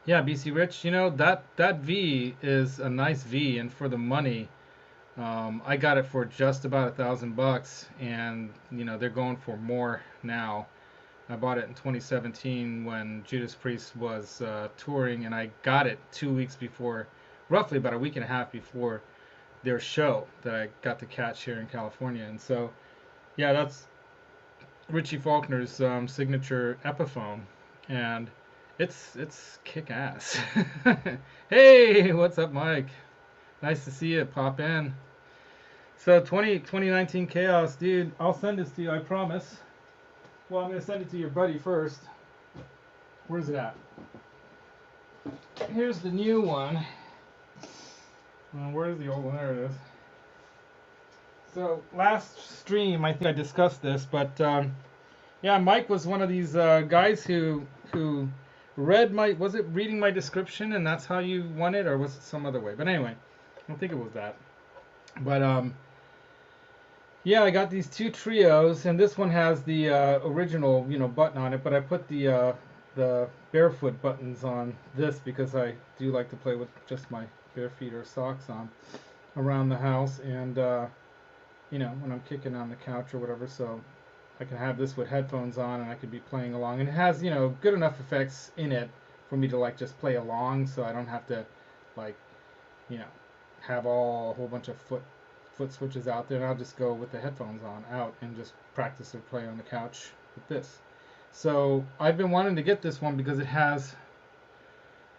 Yeah, BC Rich, that V is a nice V, and for the money, I got it for just about $1,000, and they're going for more now. I bought it in 2017 when Judas Priest was touring, and I got it 2 weeks before, roughly about a week and a half before their show that I got to catch here in California. And so, yeah, that's Richie Faulkner's signature Epiphone, and it's kick ass. Hey, what's up, Mike? Nice to see you. Pop in. So 2019 Chaos, dude. I'll send this to you, I promise. Well, I'm gonna send it to your buddy first. Where's it at? Here's the new one. Where's the old one? There it is. So last stream, I think I discussed this, but yeah, Mike was one of these guys who read was it reading my description, and that's how you won it, or was it some other way? But anyway, I don't think it was that. But yeah, I got these two trios, and this one has the original, button on it, but I put the barefoot buttons on this because I do like to play with just my bare feet or socks on around the house, and when I'm kicking on the couch or whatever, so I can have this with headphones on and I could be playing along, and it has good enough effects in it for me to like just play along, so I don't have to like have a whole bunch of foot switches out there, and I'll just go with the headphones on out and just practice or play on the couch with this. So I've been wanting to get this one because it has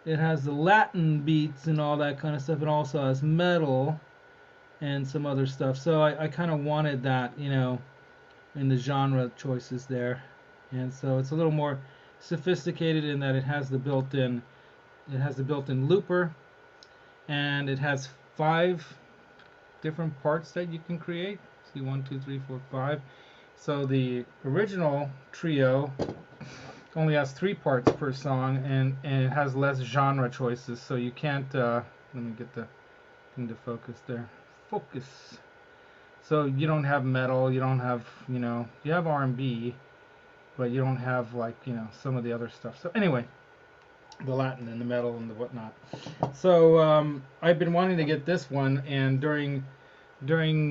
the Latin beats and all that kind of stuff. It also has metal and some other stuff. So I kind of wanted that, in the genre choices there. And so it's a little more sophisticated in that it has the built-in looper, and it has 5 different parts that you can create. See, 1, 2, 3, 4, 5. So the original trio only has 3 parts per song, and it has less genre choices. So you can't. Let me get the thing to focus there. Focus. So you don't have metal. You don't have you have R&B, but you don't have like some of the other stuff. So anyway, the Latin and the metal and the whatnot. So I've been wanting to get this one, and during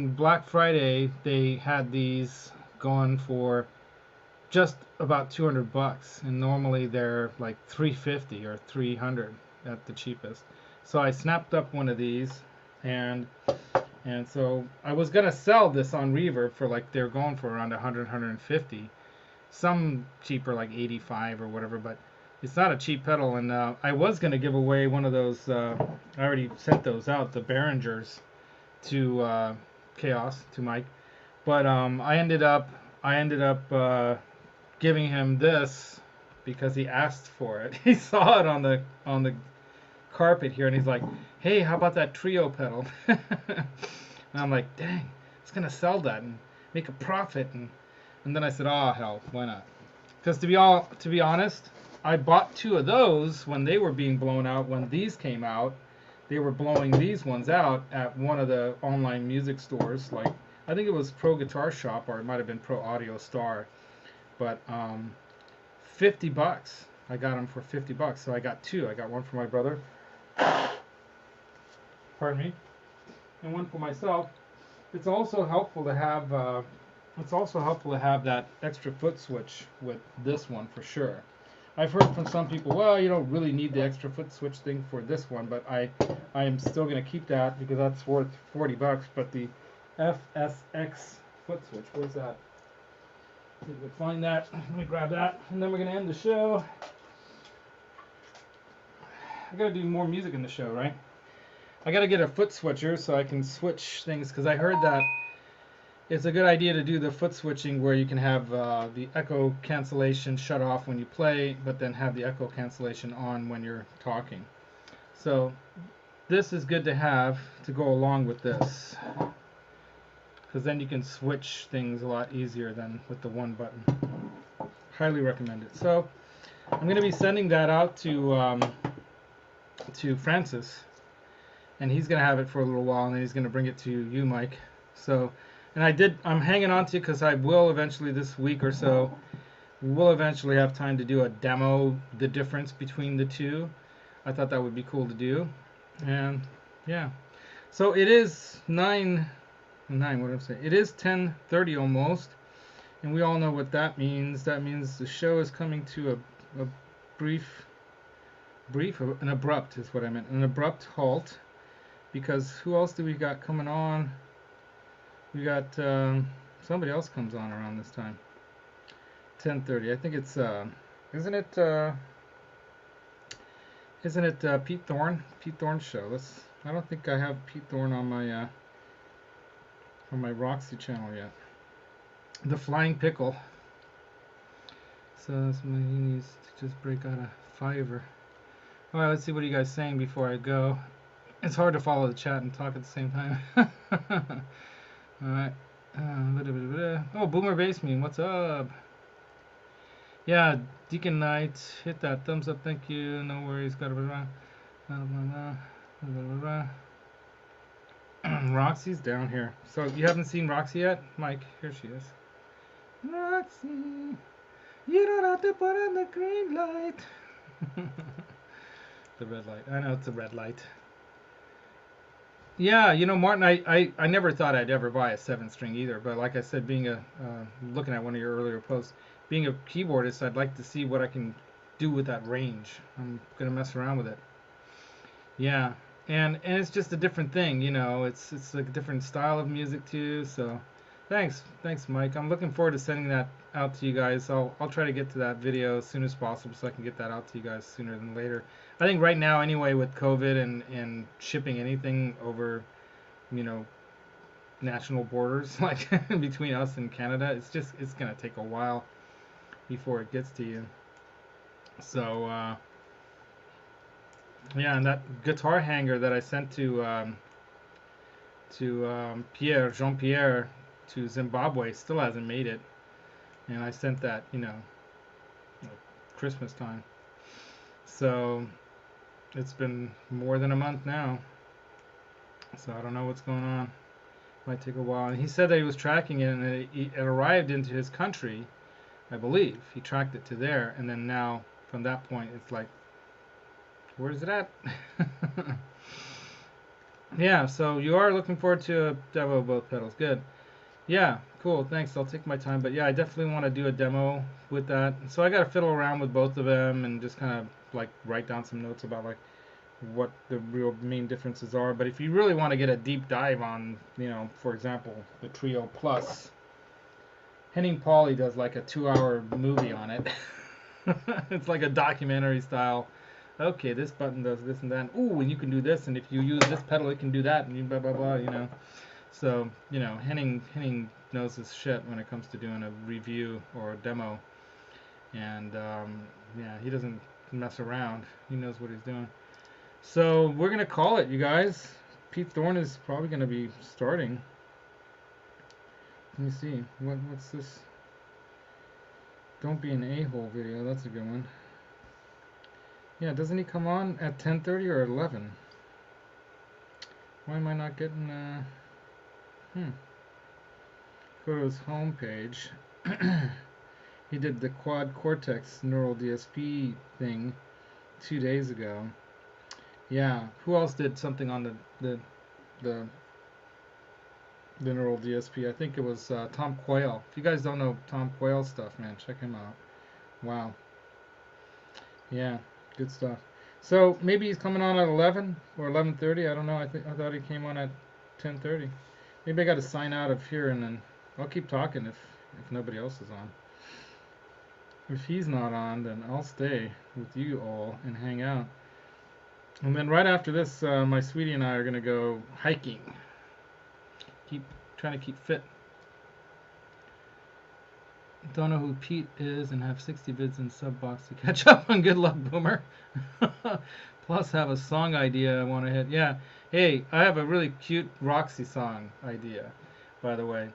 Black Friday they had these going for just about $200, and normally they're like $350 or $300 at the cheapest. So I snapped up one of these, and so I was gonna sell this on Reverb for like they're going for around 100, 150. Some cheaper like 85 or whatever, but it's not a cheap pedal. And I was gonna give away one of those. I already sent those out, the Behringers, to Chaos, to Mike, but I ended up giving him this because he asked for it. He saw it on the carpet here, and he's like, "Hey, how about that trio pedal?" And I'm like, "Dang, I was gonna sell that and make a profit." And then I said, "Oh hell, why not?" Because to be honest, I bought 2 of those when they were being blown out. When these came out, they were blowing these ones out at one of the online music stores. Like I think it was Pro Guitar Shop, or it might have been Pro Audio Star. but 50 bucks. I got them for 50 bucks. So I got two. I got one for my brother, pardon me, and one for myself. It's also helpful to have that extra foot switch with this one for sure. I've heard from some people, well, you don't really need the extra foot switch thing for this one, but I am still going to keep that because that's worth 40 bucks. But the FSX foot switch, where's that? See if we can find that. Let me grab that, and then we're going to end the show. I got to do more music in the show, right? I got to get a foot switcher so I can switch things, because I heard that it's a good idea to do the foot switching where you can have the echo cancellation shut off when you play, but then have the echo cancellation on when you're talking. So this is good to have to go along with this, because then you can switch things a lot easier than with the one button. Highly recommend it. So I'm going to be sending that out to Francis, and he's going to have it for a little while, and then he's going to bring it to you, Mike. So, and I'm hanging on to it because I will eventually, this week or so, we'll eventually have time to do a demo, the difference between the two. I thought that would be cool to do. And yeah, so it is 9, what did I say? It is 10:30 almost, and we all know what that means. That means the show is coming to a an abrupt is what I meant, an abrupt halt, because who else do we got coming on? We got somebody else comes on around this time. 10:30. I think it's isn't it Pete Thorne? Pete Thorne's show. I don't think I have Pete Thorne on my Roxy channel yet. The Flying Pickle. So he needs to just break out a $5. All right, let's see what you guys saying before I go. It's hard to follow the chat and talk at the same time. Alright. Oh, Boomer Baseman, what's up? Yeah, Deacon Knight, hit that thumbs up, thank you. No worries. Roxy's down here. So you haven't seen Roxy yet? Mike, here she is. Roxy, you don't have to put on the green light. The red light. I know it's a red light. Yeah, Martin, I never thought I'd ever buy a 7-string either, but like I said, looking at one of your earlier posts, being a keyboardist, I'd like to see what I can do with that range. I'm gonna mess around with it. Yeah, and it's just a different thing, it's like a different style of music too. So, thanks, Mike. I'm looking forward to sending that out to you guys. I'll try to get to that video as soon as possible so I can get that out to you guys sooner than later. I think right now, anyway, with COVID and shipping anything over, national borders, like between us and Canada, it's gonna take a while before it gets to you. So yeah, and that guitar hanger that I sent to Jean-Pierre to Zimbabwe still hasn't made it, and I sent that Christmas time. So it's been more than a month now, so I don't know what's going on. Might take a while. And he said that he was tracking it, and it arrived into his country, I believe. He tracked it to there, and then now from that point, it's like, where's it at? Yeah, so you are looking forward to a demo of both pedals. Good. Yeah, cool. Thanks. I'll take my time. But yeah, I definitely want to do a demo with that. So I got to fiddle around with both of them and just kind of like write down some notes about like what the real main differences are. But if you really want to get a deep dive on, for example, the Trio Plus, Henning Pauly does like a 2-hour movie on it. It's like a documentary style. Okay, this button does this and that. Ooh, and you can do this, and if you use this pedal, it can do that, and you blah blah blah. So Henning knows his shit when it comes to doing a review or a demo, and yeah, he doesn't mess around. He knows what he's doing. So we're gonna call it, you guys. Pete Thorne is probably gonna be starting. Let me see. What's this? Don't be an a-hole video. That's a good one. Yeah, doesn't he come on at 10:30 or 11? Why am I not getting? Go to his homepage. He did the quad cortex neural DSP thing 2 days ago. Yeah. Who else did something on the the neural DSP? I think it was Tom Quayle. If you guys don't know Tom Quayle stuff, man, check him out. Wow. Yeah, good stuff. So maybe he's coming on at 11 or 11:30. I don't know. I thought he came on at 10:30. Maybe I got to sign out of here and then I'll keep talking if nobody else is on. If he's not on, then I'll stay with you all and hang out. And then right after this, my sweetie and I are gonna go hiking. Keep trying to keep fit. Don't know who Pete is and have 60 vids in sub box to catch up on. Good luck, Boomer. Plus, have a song idea I want to hit. Yeah. Hey, I have a really cute Roxy song idea, by the way.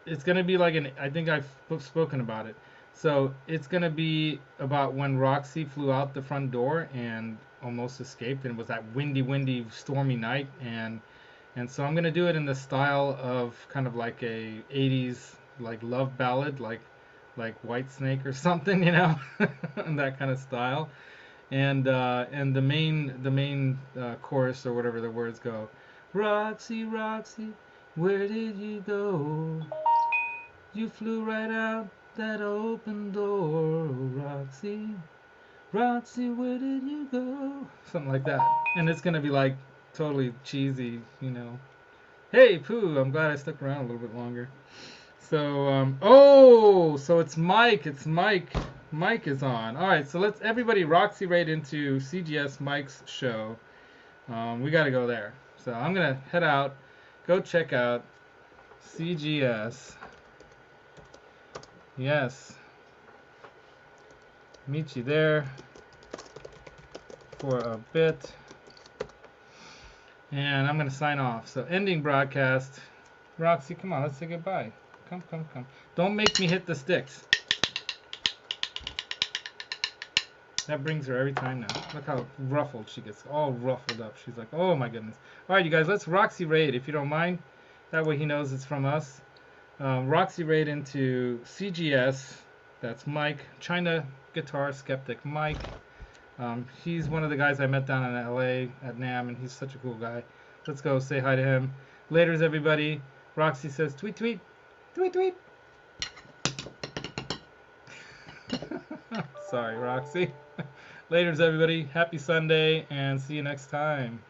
It's gonna be like I think I've spoken about it. So it's gonna be about when Roxy flew out the front door and almost escaped, and it was that windy, stormy night, and so I'm gonna do it in the style of kind of like a 80s like love ballad, like White Snake or something, in that kind of style. And the main chorus or whatever the words go, Roxy, Roxy, where did you go? You flew right out that open door, Roxy, Roxy, where did you go? Something like that. And it's gonna be like totally cheesy. Hey, Pooh, I'm glad I stuck around a little bit longer. So, so it's Mike. It's Mike. Mike is on. All right, so let's everybody Roxy right into CGS Mike's show. We got to go there. So I'm gonna head out, go check out CGS. Yes. Meet you there for a bit. And I'm gonna sign off. So ending broadcast. Roxy, come on, let's say goodbye. Come. Don't make me hit the sticks. That brings her every time now. Look how ruffled she gets. All ruffled up. She's like, oh my goodness. Alright, you guys, let's Roxy raid if you don't mind. That way he knows it's from us. Roxy raid into CGS. That's Mike. China Guitar Skeptic Mike. He's one of the guys I met down in LA at NAMM, and he's such a cool guy. Let's go say hi to him. Laters, everybody. Roxy says, tweet, tweet. Tweet, tweet. Sorry, Roxy. Laters, everybody. Happy Sunday, and see you next time.